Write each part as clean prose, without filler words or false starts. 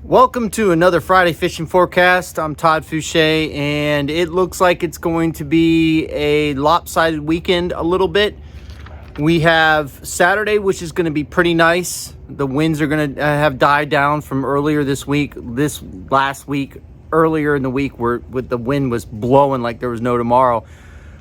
Welcome to another Friday fishing forecast. I'm Todd Fouché, and it looks like it's going to be a lopsided weekend a little bit. We have Saturday, which is going to be pretty nice. The winds are going to have died down from earlier this week. This last week, earlier in the week, where with the wind was blowing like there was no tomorrow.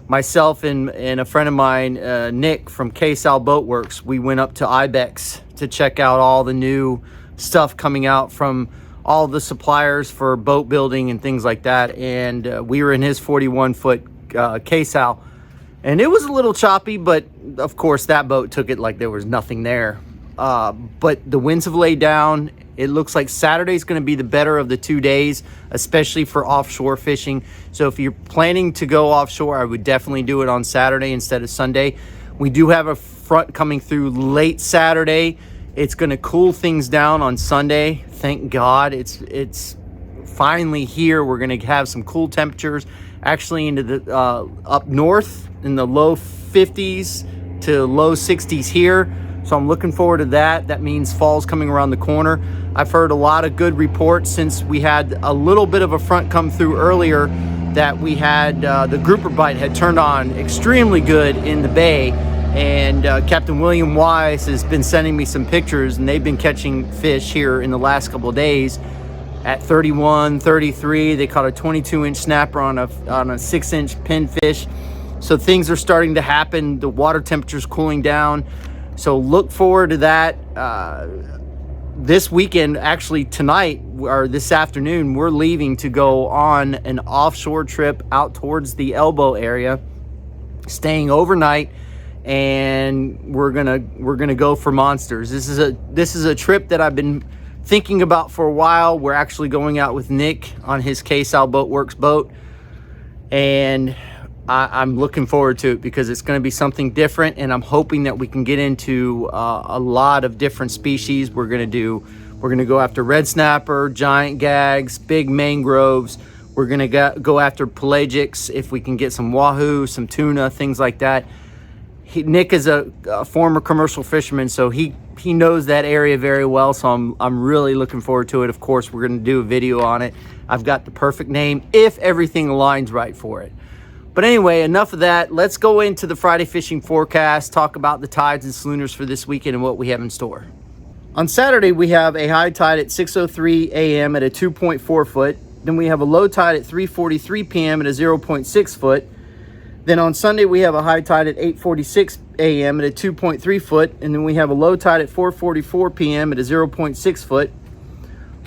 Myself and a friend of mine, Nick from K-Sal Boat Works, we went up to Ibex to check out all the new stuff coming out from all the suppliers for boat building and things like that. And we were in his 41-foot K-Sal, and it was a little choppy, but of course that boat took it like there was nothing there. But the winds have laid down. It looks like Saturday's going to be the better of the 2 days, especially for offshore fishing. So if you're planning to go offshore, I would definitely do it on Saturday instead of Sunday. We do have a front coming through late Saturday. It's going to cool things down on Sunday. Thank God it's finally here. We're going to have some cool temperatures actually into the up north in the low 50s to low 60s here. So I'm looking forward to that. That means fall's coming around the corner. I've heard a lot of good reports since we had a little bit of a front come through earlier that we had the grouper bite had turned on extremely good in the bay. And Captain William Wise has been sending me some pictures, and they've been catching fish here in the last couple of days at 31, 33. They caught a 22-inch snapper on a 6-inch pinfish. So things are starting to happen. The water temperature's cooling down. So look forward to that. This weekend, actually tonight or this afternoon, we're leaving to go on an offshore trip out towards the Elbow area, staying overnight. And we're gonna go for monsters. This is a trip that I've been thinking about for a while. We're actually going out with Nick on his K-Sal Boat Works boat, and I'm looking forward to it because it's going to be something different. And I'm hoping that we can get into a lot of different species. We're gonna go after red snapper, giant gags, big mangroves. We're gonna go after pelagics if we can get some wahoo, some tuna, things like that. Nick is a former commercial fisherman, so he knows that area very well. So I'm really looking forward to it. Of course, we're going to do a video on it. I've got the perfect name if everything aligns right for it. But anyway, enough of that. Let's go into the Friday fishing forecast, talk about the tides and schooners for this weekend and what we have in store. On Saturday, we have a high tide at 6:03 a.m. at a 2.4 foot. Then we have a low tide at 3:43 p.m. at a 0.6 foot. Then on Sunday, we have a high tide at 8:46 a.m. at a 2.3 foot. And then we have a low tide at 4:44 p.m. at a 0.6 foot.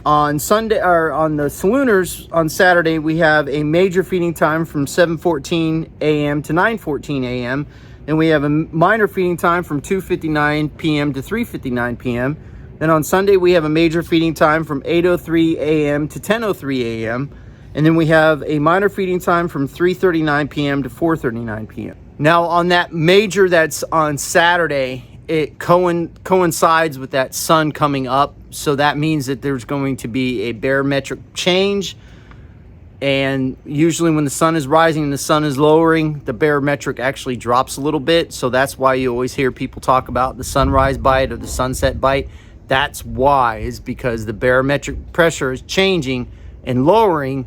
On Sunday, or on the schooners on Saturday, we have a major feeding time from 7:14 a.m. to 9:14 a.m. Then we have a minor feeding time from 2:59 p.m. to 3:59 p.m. Then on Sunday, we have a major feeding time from 8:03 a.m. to 10:03 a.m. And then we have a minor feeding time from 3:39 p.m. to 4:39 p.m. Now, on that major that's on Saturday, it coincides with that sun coming up. So that means that there's going to be a barometric change. And usually when the sun is rising and the sun is lowering, the barometric actually drops a little bit. So that's why you always hear people talk about the sunrise bite or the sunset bite. That's why, is because the barometric pressure is changing and lowering,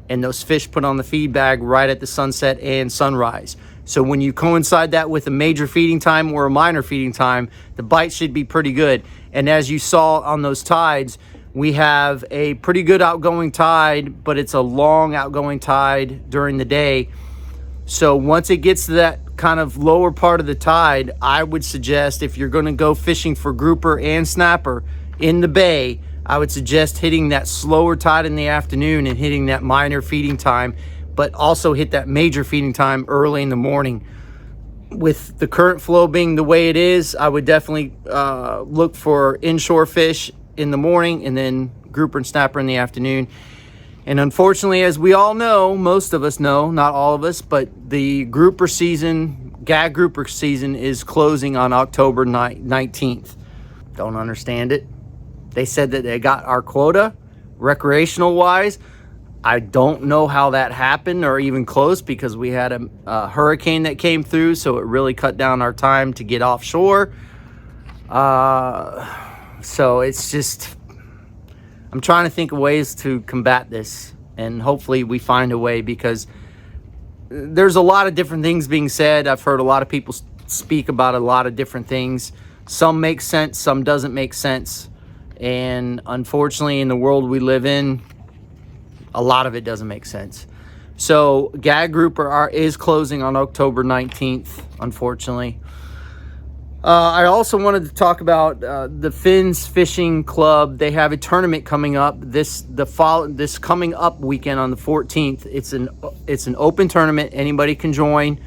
and those fish put on the feed bag right at the sunset and sunrise. So when you coincide that with a major feeding time or a minor feeding time, the bite should be pretty good. And as you saw on those tides, we have a pretty good outgoing tide, but it's a long outgoing tide during the day. So once it gets to that kind of lower part of the tide, I would suggest, if you're going to go fishing for grouper and snapper in the bay, I would suggest hitting that slower tide in the afternoon and hitting that minor feeding time, but also hit that major feeding time early in the morning. With the current flow being the way it is, I would definitely look for inshore fish in the morning and then grouper and snapper in the afternoon. And unfortunately, as we all know, most of us know, not all of us, but the grouper season, gag grouper season, is closing on October 19th. Don't understand it. They said that they got our quota recreational wise. I don't know how that happened or even close, because we had a hurricane that came through, so it really cut down our time to get offshore. So it's just, I'm trying to think of ways to combat this, and hopefully we find a way, because there's a lot of different things being said. I've heard a lot of people speak about a lot of different things. Some make sense, some doesn't make sense. And unfortunately, in the world we live in, a lot of it doesn't make sense. So Gag Grouper is closing on October 19th, unfortunately. I also wanted to talk about the Fins Fishing Club. They have a tournament coming up this coming up weekend on the 14th. It's an open tournament. Anybody can join.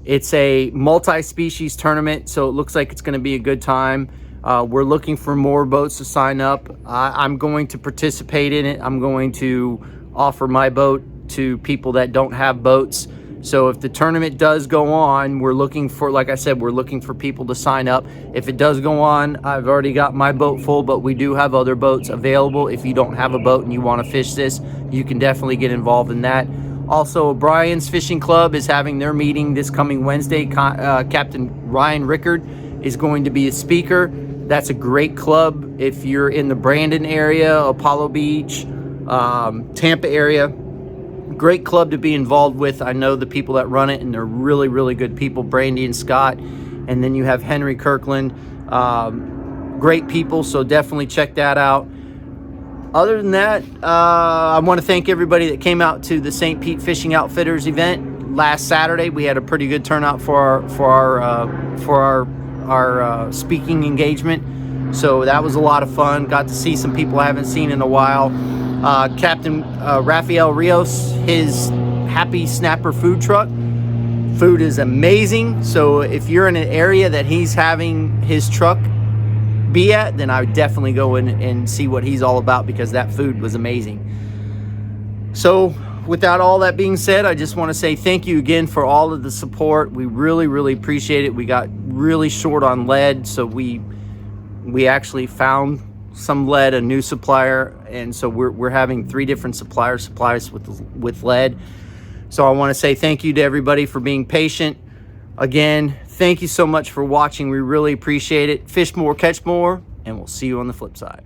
It's a multi-species tournament, so it looks like it's going to be a good time. We're looking for more boats to sign up. I'm going to participate in it. I'm going to offer my boat to people that don't have boats. So if the tournament does go on, we're looking for, like I said, we're looking for people to sign up. If it does go on, I've already got my boat full, but we do have other boats available. If you don't have a boat and you want to fish this, you can definitely get involved in that. Also, O'Brien's Fishing Club is having their meeting this coming Wednesday. Captain Ryan Rickard is going to be a speaker. That's a great club if you're in the Brandon area, Apollo Beach, Tampa area. Great club to be involved with. I know the people that run it, and they're really, really good people, Brandy and Scott. And then you have Henry Kirkland. Great people, so definitely check that out. Other than that, I want to thank everybody that came out to the St. Pete Fishing Outfitters event last Saturday. We had a pretty good turnout for our speaking engagement, so that was a lot of fun. Got to see some people I haven't seen in a while. Captain Rafael Rios, his Happy Snapper food truck. Food is amazing, so if you're in an area that he's having his truck be at, then I would definitely go in and see what he's all about, because that food was amazing. So without all that being said, I just want to say thank you again for all of the support. We really, really appreciate it. We got really short on lead, so we actually found some lead, a new supplier, and so we're having 3 different suppliers with lead. So I want to say thank you to everybody for being patient. Again, thank you so much for watching. We really appreciate it. Fish more, catch more, and we'll see you on the flip side.